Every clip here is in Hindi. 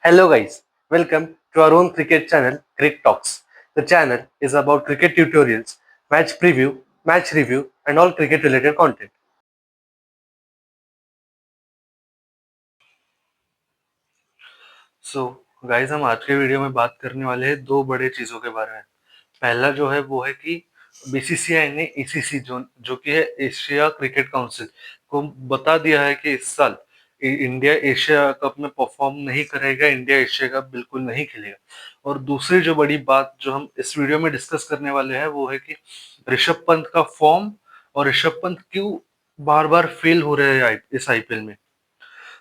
Hello guys, welcome to our own cricket channel, Cricket Talks. The channel is about cricket tutorials, match preview, match review and all cricket related content. So guys, हम आज के वीडियो में बात करने वाले हैं दो बड़े चीजों के बारे में। पहला जो है वो है कि बीसीसीआई ने एसीसी जो कि है एशिया क्रिकेट काउंसिल को बता दिया है कि इस साल इंडिया एशिया कप में परफॉर्म नहीं करेगा, इंडिया एशिया कप बिल्कुल नहीं खेलेगा। और दूसरी जो बड़ी बात जो हम इस वीडियो में डिस्कस करने वाले हैं वो है कि ऋषभ पंत का फॉर्म और ऋषभ पंत क्यों बार बार फेल हो रहे हैं इस आईपीएल में।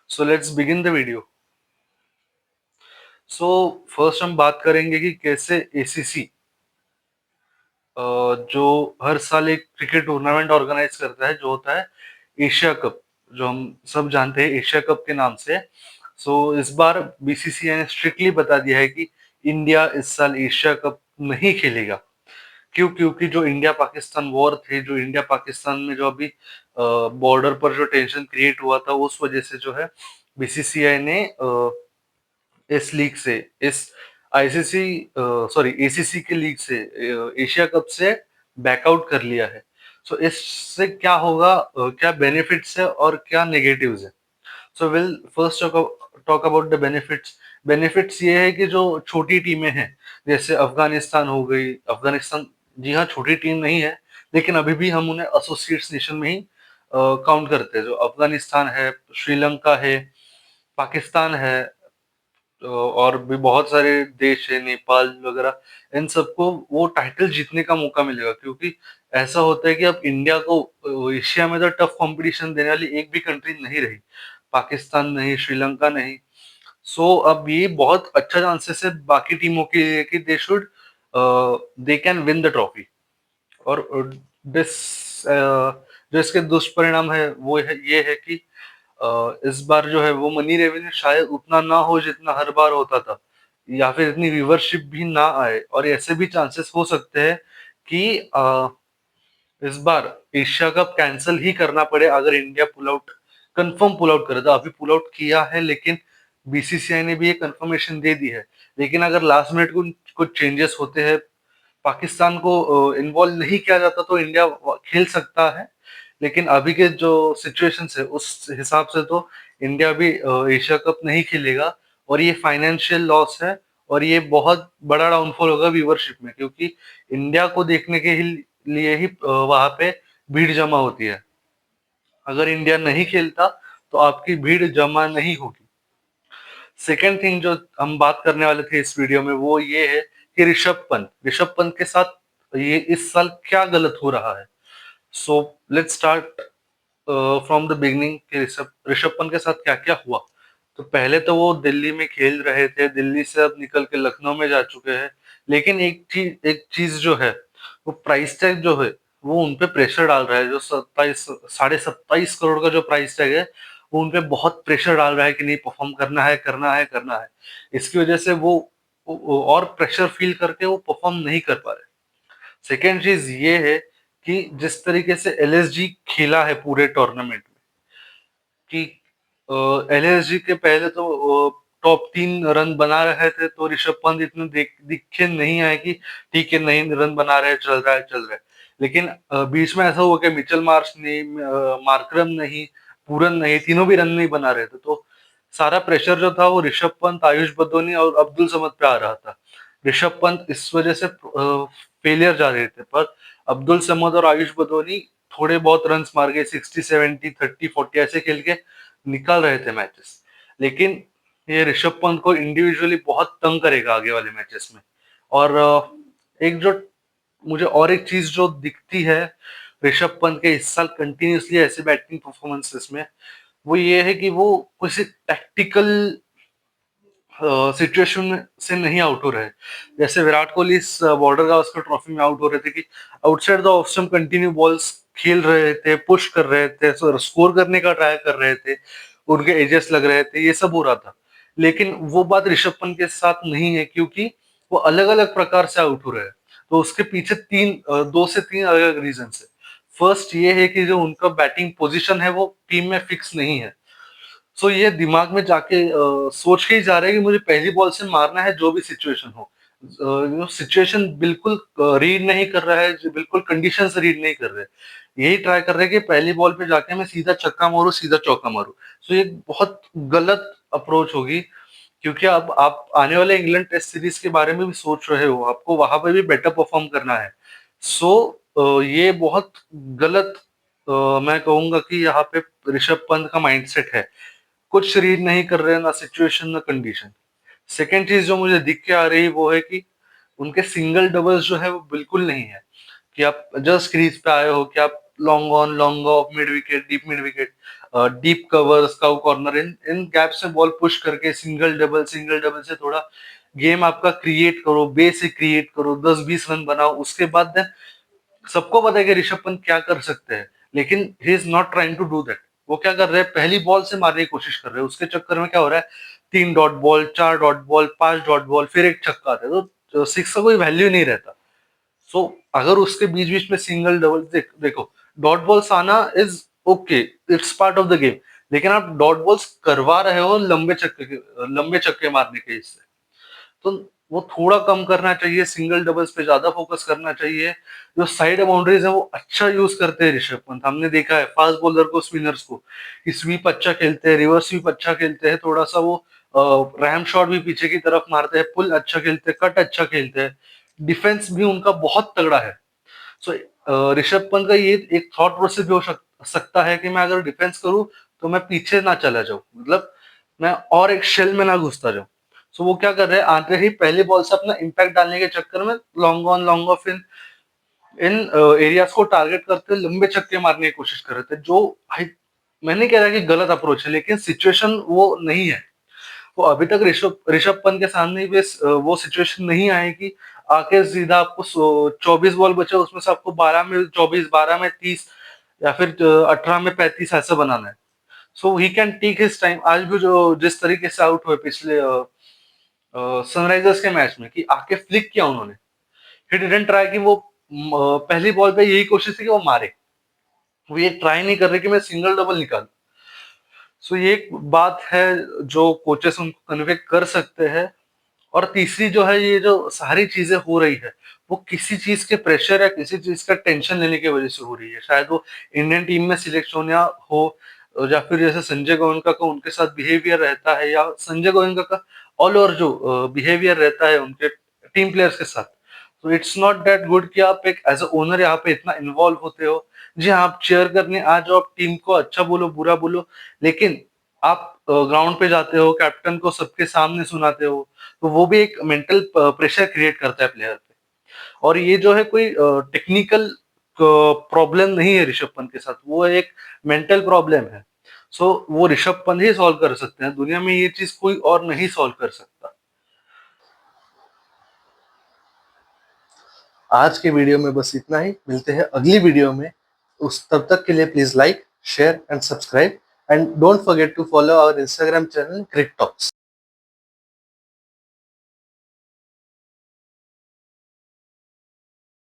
So let's begin the video. So first हम बात करेंगे कि कैसे एसीसी जो हर साल एक क्रिकेट टूर्नामेंट ऑर्गेनाइज करता है जो होता है एशिया कप, जो हम सब जानते हैं एशिया कप के नाम से। सो इस बार बीसीसीआई ने स्ट्रिक्टली बता दिया है कि इंडिया इस साल एशिया कप नहीं खेलेगा। क्योंकि जो इंडिया पाकिस्तान वॉर थे, जो इंडिया पाकिस्तान में जो अभी बॉर्डर पर जो टेंशन क्रिएट हुआ था, उस वजह से जो है बीसीसीआई ने इस लीग से, इस आईसीसी सॉरी एसीसी के लीग से, एशिया कप से बैकआउट कर लिया है। सो इससे क्या होगा, क्या बेनिफिट्स है और क्या नेगेटिव्स है। So will first talk about the benefits. Benefits ये है कि जो छोटी टीमें हैं, जैसे अफगानिस्तान हो गई, अफगानिस्तान जी हाँ छोटी टीम नहीं है, लेकिन अभी भी हम उन्हें एसोसिएट्स नेशन में ही काउंट करते हैं। जो अफगानिस्तान है, श्रीलंका है, पाकिस्तान है, और भी बहुत सारे देश है, नेपाल वगैरह, इन सबको वो टाइटल जीतने का मौका मिलेगा। क्योंकि ऐसा होता है कि अब इंडिया को एशिया में तो टफ कंपटीशन देने वाली एक भी कंट्री नहीं रही, पाकिस्तान नहीं, श्रीलंका नहीं। सो अब ये बहुत अच्छा चांसेस है बाकी टीमों के लिए कि they should they can win the trophy. और दिस जो इसके दुष्परिणाम है वो है ये है कि इस बार जो है वो मनी रेवेन्यू शायद उतना ना हो जितना हर बार होता था, या फिर इतनी व्यूवरशिप भी ना आए। और ऐसे भी चांसेस हो सकते हैं कि इस बार एशिया कप कैंसिल ही करना पड़े अगर India pull out, confirm pull out करे। तो अभी पुल आउट किया है, लेकिन बीसीसीआई ने भी ये कंफर्मेशन दे दी है। लेकिन अगर लास्ट मिनट को कुछ चेंजेस होते हैं, पाकिस्तान को इन्वॉल्व नहीं किया जाता, तो इंडिया खेल सकता है। लेकिन अभी के जो सिचुएशन है उस हिसाब से तो इंडिया भी एशिया कप नहीं खेलेगा। और ये फाइनेंशियल लॉस है, और ये बहुत बड़ा डाउनफॉल होगा व्यूवरशिप में, क्योंकि इंडिया को देखने के लिए ही वहां पे भीड़ जमा होती है। अगर इंडिया नहीं खेलता तो आपकी भीड़ जमा नहीं होगी। सेकेंड थिंग जो हम बात करने वाले थे इस वीडियो में वो ये है कि ऋषभ पंत के साथ ये इस साल क्या गलत हो रहा है। So let's start from the beginning कि ऋषभ ऋषभ पंत के साथ क्या क्या हुआ। तो पहले तो वो दिल्ली में खेल रहे थे, दिल्ली से अब निकल के लखनऊ में जा चुके हैं। लेकिन एक चीज जो है, वो प्राइस टैग जो है वो उनपे प्रेशर डाल रहा है। जो 27 27.5 करोड़ का जो प्राइस टैग है, वो उनपे बहुत प्रेशर डाल रहा है कि नहीं, परफॉर्म करना है, करना है, करना है। इसकी वजह से और प्रेशर फील करके वो परफॉर्म नहीं कर पा रहे। सेकेंड चीज ये है कि जिस तरीके से एलएसजी खेला है पूरे टूर्नामेंट में, कि एलएसजी के पहले तो टॉप 3 रन बना रहे थे, तो ऋषभ पंत इतने दिखे नहीं आए कि ठीक है, नहीं रन बना रहे, चल रहा है, चल रहा है। लेकिन बीच में ऐसा हुआ कि मिचेल मार्श नहीं, मार्करम नहीं, पूरन नहीं, तीनों भी रन नहीं बना रहे थे। तो सारा प्रेशर जो था वो ऋषभ पंत, आयुष बदोनी और अब्दुल समद पे आ रहा था। ऋषभ पंत इस वजह से फेलियर जा रहे थे, पर अब्दुल समद और आयुष बदोनी थोड़े बहुत रन मार के 60 70 30 40 ऐसे खेल के निकाल रहे थे मैचेस। लेकिन ये ऋषभ पंत को इंडिविजुअली बहुत तंग करेगा आगे वाले मैचेस में। और एक जो मुझे और एक चीज जो दिखती है ऋषभ पंत के इस साल कंटिन्यूसली ऐसे बैटिंग परफॉर्मेंसेस में, वो ये है कि वो किसी टैक्टिकल सिचुएशन से नहीं आउट हो रहे। जैसे विराट कोहली इस बॉर्डर गावस्कर ट्रॉफी में आउट हो रहे थे कि outside the off stump continue balls खेल रहे थे, पुश कर रहे थे, स्कोर करने का ट्राई कर रहे थे, उनके एजेस लग रहे थे, ये सब हो रहा था। लेकिन वो बात ऋषभ पंत के साथ नहीं है, क्योंकि वो अलग अलग प्रकार से आउट हो रहे हैं। तो उसके पीछे 2 से 3 अलग अलग रीजन है। फर्स्ट ये है कि जो उनका बैटिंग पोजिशन है वो टीम में फिक्स नहीं है। सो ये दिमाग में जाके सोच के ही जा रहा है कि मुझे पहली बॉल से मारना है जो भी सिचुएशन हो। सिचुएशन बिल्कुल रीड नहीं कर रहा है, जो बिल्कुल कंडीशंस रीड नहीं कर रहे। यही ट्राई कर रहे हैं कि पहली बॉल पे जाके मैं सीधा छक्का मारूँ, सीधा चौका मारूँ। सो ये बहुत गलत अप्रोच होगी, क्योंकि अब आप आने वाले इंग्लैंड टेस्ट सीरीज के बारे में भी सोच रहे हो, आपको वहां पे भी बेटर परफॉर्म करना है। सो ये बहुत गलत, मैं कहूंगा कि यहाँ पे ऋषभ पंत का माइंडसेट है। कुछ रीड नहीं कर रहे हैं, ना सिचुएशन ना कंडीशन। सेकेंड चीज जो मुझे दिख के आ रही है वो है कि उनके सिंगल डबल्स जो है वो बिल्कुल नहीं है, कि आप जस्ट क्रीज पे आए हो, कि आप long on long off mid wicket, deep cover स्काउ कॉर्नर, इन इन गैप से बॉल पुश करके सिंगल डबल से थोड़ा गेम आपका क्रिएट करो, बेस से क्रिएट करो, 10-20 रन बनाओ। उसके बाद देन सबको पता है कि ऋषभ पंत क्या कर सकते हैं, लेकिन he is not trying to do that. वो क्या कर रहे हैं, पहली बॉल से मारने की कोशिश कर रहे हैं। उसके चक्कर में क्या हो रहा है, 3 dot ball, 4 dot ball, 5 dot ball, फिर एक छक्का आता है, तो सिक्स का कोई वैल्यू नहीं रहता। सो अगर उसके बीच बीच में सिंगल डबल देखो, डॉट बॉल्स आना is okay, it's part of the game. लेकिन आप डॉट बॉल्स करवा रहे हो लंबे छक्के मारने के हिस्से, तो वो थोड़ा कम करना चाहिए, सिंगल डबल्स पे ज्यादा फोकस करना चाहिए। जो साइड बाउंड्रीज है वो अच्छा यूज करते हैं ऋषभ पंत। हमने देखा है फास्ट बॉलर को, स्पिनर्स को, कि स्वीप अच्छा खेलते हैं, रिवर्स स्वीप अच्छा खेलते हैं, थोड़ा सा वो रैम शॉट भी पीछे की तरफ मारते हैं, पुल अच्छा खेलते हैं, कट अच्छा खेलते हैं, डिफेंस भी उनका बहुत तगड़ा है। सो ऋषभ पंत का ये एक थॉट प्रोसेस भी हो सकता है कि मैं अगर डिफेंस करूं तो मैं पीछे ना चला जाऊं, मतलब मैं और एक शेल में ना घुसता जाऊं। सो वो क्या कर रहे हैं, आते ही पहले बॉल से अपना इम्पैक्ट डालने के चक्कर में long on long of in in areas को टारगेट करते हुए लंबे छक्के मारने की कोशिश कर रहे थे, जो मैं नहीं कह रहा कि गलत अप्रोच है, लेकिन सिचुएशन वो नहीं है। वो अभी तक ऋषभ ऋषभ पंत के सामने भी वो सिचुएशन नहीं आए कि आके सीधा आपको 24 बॉल बचे, उसमें से आपको 12 में 24, 12 में 30, या फिर 18 में 35 ऐसा बनाना है। So he can take his time. आज भी जो जिस तरीके से आउट हुए पिछले सनराइजर्स के मैच में, कि आके फ्लिक किया उन्होंने, ही डिडंट ट्राई कि वो पहली बॉल पे यही कोशिश थी कि वो मारे, वो ये ट्राई नहीं कर रहे कि मैं सिंगल डबल निकाल। सो ये एक बात है जो कोचेस उनको कन्वे कर सकते हैं। और तीसरी जो है, ये जो सारी चीजें हो रही है, वो किसी चीज के प्रेशर या किसी चीज का टेंशन लेने की वजह से हो रही है। शायद वो इंडियन टीम में सिलेक्शन या हो, या फिर जैसे संजय गोयनका का उनके साथ बिहेवियर रहता है, या संजय गोयनका का ऑल ओवर जो बिहेवियर रहता है उनके टीम प्लेयर्स के साथ। तो इट्स नॉट दैट गुड कि आप एक एज अ ओनर यहाँ पे इतना इन्वॉल्व होते हो। जी हाँ, आप चेयर करने आ जाओ, आप टीम को अच्छा बोलो बुरा बोलो, लेकिन आप ग्राउंड पे जाते हो, कैप्टन को सबके सामने सुनाते हो, तो वो भी एक मेंटल प्रेशर क्रिएट करता है प्लेयर पे। और ये जो है कोई टेक्निकल प्रॉब्लम नहीं है ऋषभ पंत के साथ, वो एक मेंटल प्रॉब्लम है। सो वो ऋषभ पंत ही सॉल्व कर सकते हैं, दुनिया में ये चीज कोई और नहीं सॉल्व कर सकता। आज के वीडियो में बस इतना ही, मिलते हैं अगली वीडियो में। उस तब तक के लिए please like, share and subscribe, and don't forget to follow our Instagram channel Cric talks.